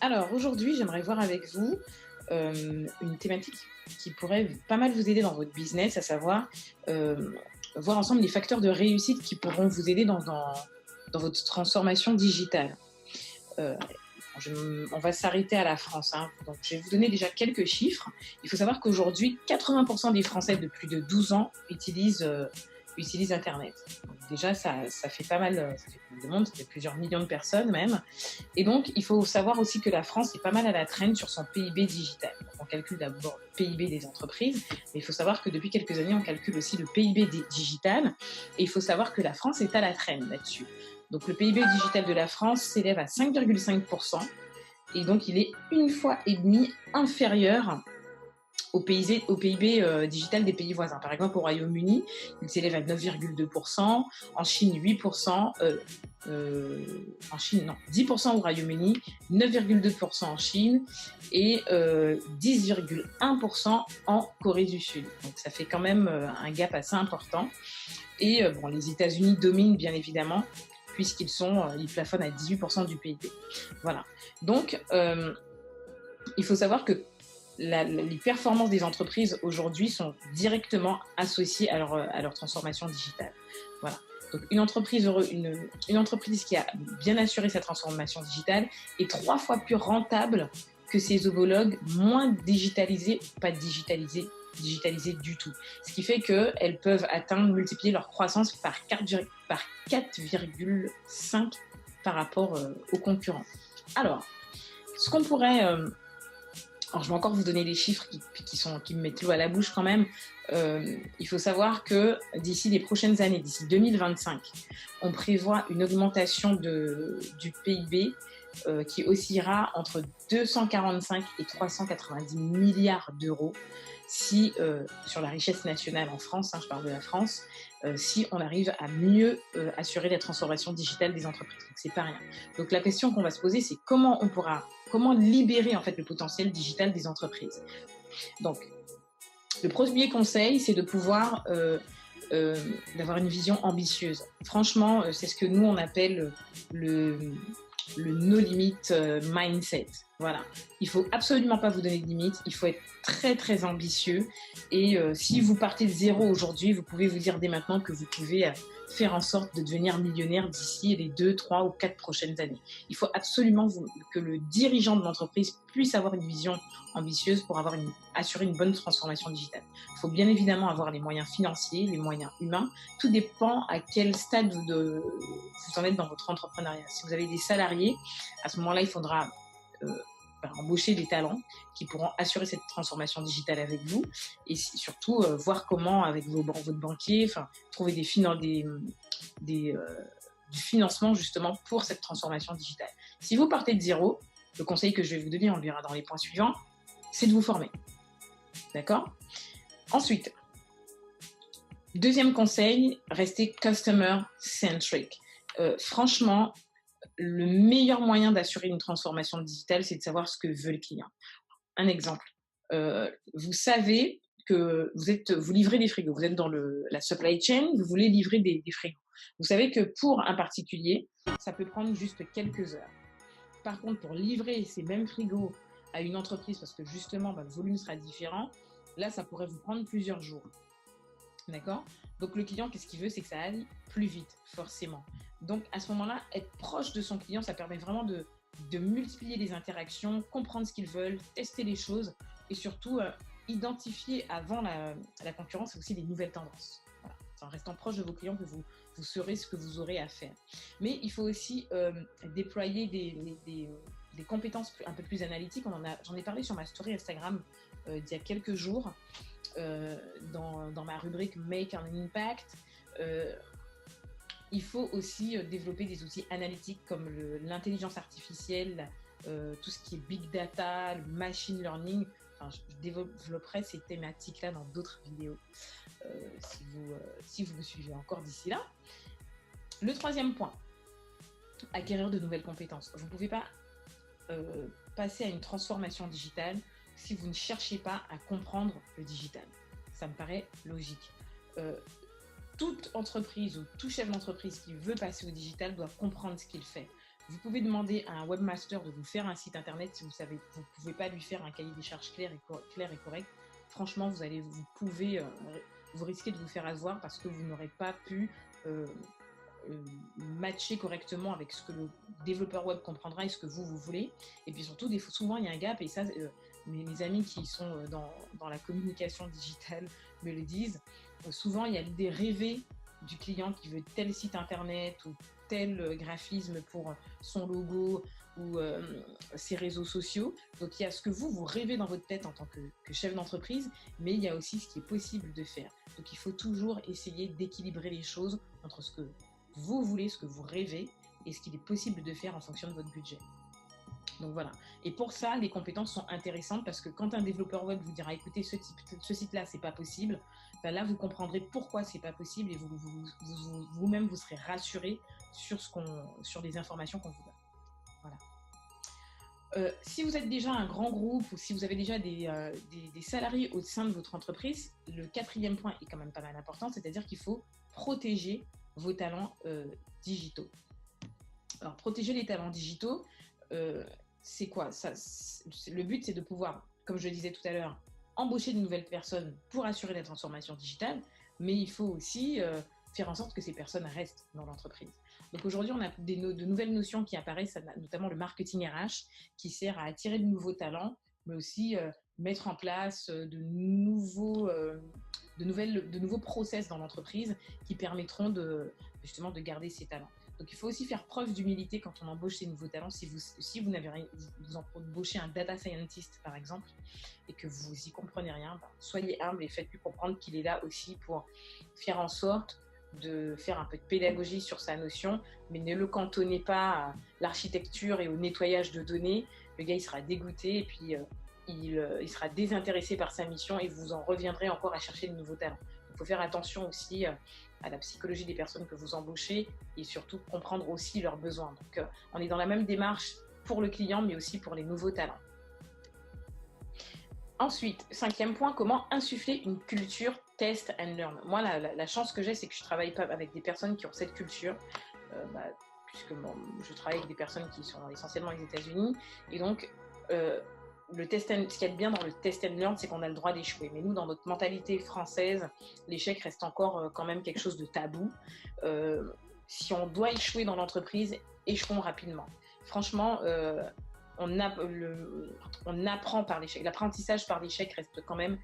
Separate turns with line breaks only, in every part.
Alors aujourd'hui, j'aimerais voir avec vous une thématique qui pourrait pas mal vous aider dans votre business, à savoir voir ensemble les facteurs de réussite qui pourront vous aider dans votre transformation digitale. Euh, on va s'arrêter à la France, hein. Donc, je vais vous donner déjà quelques chiffres. Il faut savoir qu'aujourd'hui, 80% des Français de plus de 12 ans utilisent Internet. Donc, déjà, ça fait pas mal, ça fait pas mal de monde, ça fait plusieurs millions de personnes même. Et donc, il faut savoir aussi que la France est pas mal à la traîne sur son PIB digital. On calcule d'abord le PIB des entreprises, mais il faut savoir que depuis quelques années, on calcule aussi le PIB digital. Et il faut savoir que la France est à la traîne là-dessus. Donc, le PIB digital de la France s'élève à 5,5%. Et donc, il est une fois et demie inférieur au PIB digital des pays voisins. Par exemple, au Royaume-Uni, il s'élève à 9,2%, en Chine 8%, en Chine non, 10% au Royaume-Uni, 9,2% en Chine et 10,1% en Corée du Sud. Donc ça fait quand même un gap assez important. Et bon, les États-Unis dominent bien évidemment ils plafonnent à 18% du PIB. Voilà. Donc, il faut savoir que les performances des entreprises aujourd'hui sont directement associées à leur transformation digitale. Voilà. Donc une entreprise qui a bien assuré sa transformation digitale est 3 fois plus rentable que ses homologues moins digitalisés, pas digitalisés du tout. Ce qui fait qu'elles peuvent multiplier leur croissance par 4,5 par rapport aux concurrents. Alors, ce qu'on pourrait alors, je vais encore vous donner des chiffres qui me mettent l'eau à la bouche quand même. Il faut savoir que d'ici les prochaines années, d'ici 2025, on prévoit une augmentation du PIB qui oscillera entre 245 et 390 milliards d'euros si, sur la richesse nationale en France, hein, je parle de la France, si on arrive à mieux assurer la transformation digitale des entreprises. Donc, c'est pas rien. Donc, la question qu'on va se poser, c'est comment libérer en fait le potentiel digital des entreprises. Donc, le premier conseil, c'est de pouvoir d'avoir une vision ambitieuse. Franchement, c'est ce que nous on appelle le no limit mindset. Voilà. Il faut absolument pas vous donner de limites. Il faut être très très ambitieux. Et si vous partez de zéro aujourd'hui, vous pouvez vous dire dès maintenant que vous pouvez faire en sorte de devenir millionnaire d'ici les 2, 3 ou 4 prochaines années. Il faut absolument que le dirigeant de l'entreprise puisse avoir une vision ambitieuse pour assurer une bonne transformation digitale. Il faut bien évidemment avoir les moyens financiers, les moyens humains. Tout dépend à quel stade vous en êtes dans votre entrepreneuriat. Si vous avez des salariés, à ce moment-là, il faudra embaucher des talents qui pourront assurer cette transformation digitale avec vous et surtout voir comment avec votre banquier, trouver du financement justement pour cette transformation digitale. Si vous partez de zéro, le conseil que je vais vous donner, on le verra dans les points suivants, c'est de vous former. D'accord ? Ensuite, deuxième conseil, restez customer centric. Franchement, le meilleur moyen d'assurer une transformation digitale, c'est de savoir ce que veut le client. Un exemple, vous savez que vous livrez des frigos, vous êtes dans la supply chain, vous voulez livrer des frigos. Vous savez que pour un particulier, ça peut prendre juste quelques heures. Par contre, pour livrer ces mêmes frigos à une entreprise, parce que justement, le volume sera différent, là, ça pourrait vous prendre plusieurs jours. D'accord ? Donc, le client, qu'est-ce qu'il veut ? C'est que ça aille plus vite, forcément. Donc, à ce moment-là, être proche de son client, ça permet vraiment de multiplier les interactions, comprendre ce qu'ils veulent, tester les choses et surtout identifier avant la concurrence aussi les nouvelles tendances. Voilà. C'est en restant proche de vos clients que vous saurez ce que vous aurez à faire. Mais il faut aussi déployer des compétences un peu plus analytiques. J'en ai parlé sur ma story Instagram d'il y a quelques jours. Dans ma rubrique Make an Impact, il faut aussi développer des outils analytiques comme l'intelligence artificielle, tout ce qui est big data, le machine learning. Enfin, je développerai ces thématiques-là dans d'autres vidéos si vous me suivez encore d'ici là. Le troisième point, acquérir de nouvelles compétences. Vous ne pouvez pas passer à une transformation digitale si vous ne cherchez pas à comprendre le digital. Ça me paraît logique. Toute entreprise ou tout chef d'entreprise qui veut passer au digital doit comprendre ce qu'il fait. Vous pouvez demander à un webmaster de vous faire un site internet si vous savez, vous ne pouvez pas lui faire un cahier des charges clair et correct. Franchement, vous risquez de vous faire avoir parce que vous n'aurez pas pu matcher correctement avec ce que le développeur web comprendra et ce que vous voulez. Et puis surtout, souvent, il y a un gap, et ça, mes amis qui sont dans la communication digitale me le disent. Souvent, il y a l'idée rêvée du client qui veut tel site internet ou tel graphisme pour son logo ou ses réseaux sociaux. Donc, il y a ce que vous rêvez dans votre tête en tant que chef d'entreprise, mais il y a aussi ce qui est possible de faire. Donc, il faut toujours essayer d'équilibrer les choses entre ce que vous voulez, ce que vous rêvez et ce qu'il est possible de faire en fonction de votre budget. Donc voilà. Et pour ça, les compétences sont intéressantes parce que quand un développeur web vous dira écoutez, ce site-là, c'est pas possible, ben là, vous comprendrez pourquoi c'est pas possible et vous-même, vous serez rassuré sur les informations qu'on vous donne. Voilà. Si vous êtes déjà un grand groupe ou si vous avez déjà des salariés au sein de votre entreprise, le 4e point est quand même pas mal important, c'est-à-dire qu'il faut protéger vos talents digitaux. Alors, protéger les talents digitaux, c'est quoi ça, le but, c'est de pouvoir, comme je le disais tout à l'heure, embaucher de nouvelles personnes pour assurer la transformation digitale, mais il faut aussi faire en sorte que ces personnes restent dans l'entreprise. Donc aujourd'hui, on a de nouvelles notions qui apparaissent, notamment le marketing RH, qui sert à attirer de nouveaux talents, mais aussi mettre en place de nouveaux process dans l'embauche qui permettront justement de garder ces talents. Donc, il faut aussi faire preuve d'humilité quand on embauche ces nouveaux talents. Si vous n'avez rien, vous embauchez un data scientist, par exemple, et que vous y comprenez rien, soyez humble et faites-lui comprendre qu'il est là aussi pour faire en sorte de faire un peu de pédagogie sur sa notion, mais ne le cantonnez pas à l'architecture et au nettoyage de données. Le gars, il sera dégoûté et puis il sera désintéressé par sa mission et vous en reviendrez encore à chercher de nouveaux talents. Il faut faire attention aussi à la psychologie des personnes que vous embauchez et surtout comprendre aussi leurs besoins. Donc, on est dans la même démarche pour le client, mais aussi pour les nouveaux talents. Ensuite, 5e point, comment insuffler une culture test and learn. Moi, la chance que j'ai, c'est que je travaille pas avec des personnes qui ont cette culture, puisque je travaille avec des personnes qui sont essentiellement aux États-Unis, et donc ce qu'il y a de bien dans le test and learn, c'est qu'on a le droit d'échouer. Mais nous, dans notre mentalité française, l'échec reste encore quand même quelque chose de tabou. Si on doit échouer dans l'entreprise, échouons rapidement. Franchement, on apprend par l'échec. L'apprentissage par l'échec reste quand même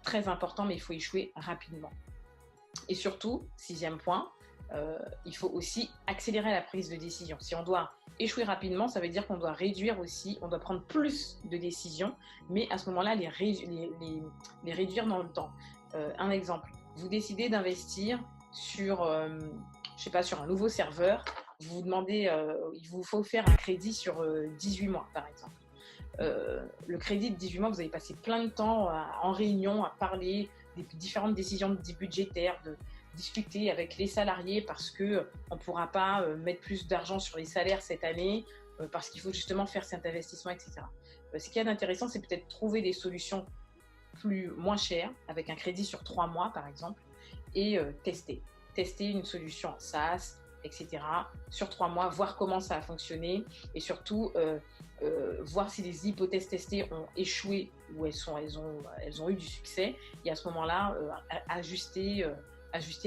très important, mais il faut échouer rapidement. Et surtout, 6e point, il faut aussi accélérer la prise de décision. Si on doit échouer rapidement, ça veut dire qu'on doit réduire aussi, on doit prendre plus de décisions, mais à ce moment-là, les réduire dans le temps. Un exemple, vous décidez d'investir sur un nouveau serveur, vous vous demandez, il vous faut faire un crédit sur 18 mois, par exemple. Le crédit de 18 mois, vous avez passé plein de temps en réunion à parler des différentes décisions budgétaires, de discuter avec les salariés parce qu'on ne pourra pas mettre plus d'argent sur les salaires cette année, parce qu'il faut justement faire cet investissement, etc. Ce qu'il y a d'intéressant, c'est peut-être trouver des solutions moins chères, avec un crédit sur 3 mois, par exemple, et tester une solution SaaS, etc. sur 3 mois, voir comment ça a fonctionné et surtout voir si les hypothèses testées ont échoué ou elles ont eu du succès et à ce moment-là ajuster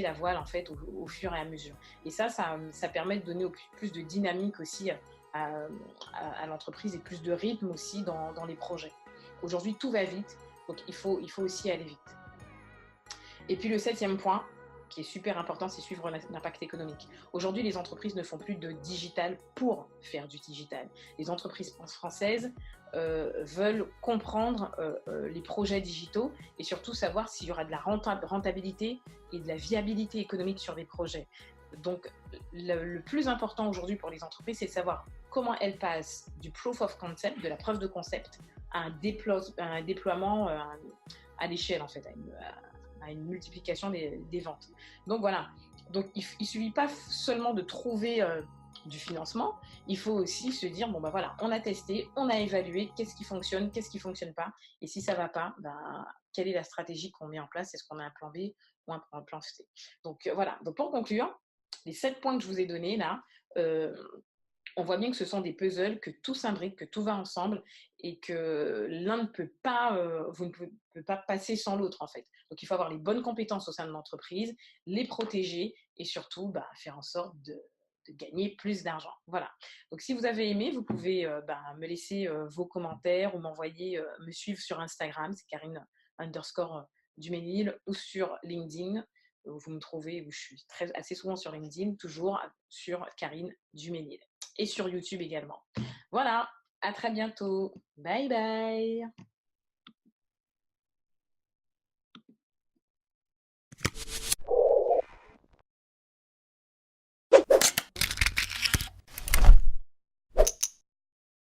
la voile en fait au fur et à mesure. Et ça permet de donner plus de dynamique aussi à l'entreprise et plus de rythme aussi dans les projets. Aujourd'hui, tout va vite, donc il faut aussi aller vite. Et puis le 7e point, qui est super important, c'est suivre l'impact économique. Aujourd'hui, les entreprises ne font plus de digital pour faire du digital. Les entreprises françaises veulent comprendre les projets digitaux et surtout savoir s'il y aura de la rentabilité et de la viabilité économique sur des projets. Donc, le plus important aujourd'hui pour les entreprises, c'est de savoir comment elles passent du proof of concept, de la preuve de concept, à un déploiement à l'échelle, en fait, à une multiplication des ventes. Donc voilà, donc il ne suffit pas seulement de trouver du financement, il faut aussi se dire, bon ben voilà, on a testé, on a évalué, qu'est-ce qui fonctionne pas, et si ça ne va pas, quelle est la stratégie qu'on met en place, est-ce qu'on a un plan B ou un plan C. Donc voilà, donc pour conclure, les 7 points que je vous ai donnés là, on voit bien que ce sont des puzzles, que tout s'imbrique, que tout va ensemble et que l'un ne peut pas, vous ne pouvez pas passer sans l'autre en fait. Donc il faut avoir les bonnes compétences au sein de l'entreprise, les protéger et surtout bah, faire en sorte de gagner plus d'argent. Voilà. Donc si vous avez aimé, vous pouvez bah, me laisser vos commentaires ou m'envoyer, me suivre sur Instagram, c'est Karine underscore Duménil ou sur LinkedIn. Vous me trouvez, où je suis assez souvent sur LinkedIn, toujours sur Karine Duménil et sur YouTube également. Voilà, à très bientôt. Bye bye.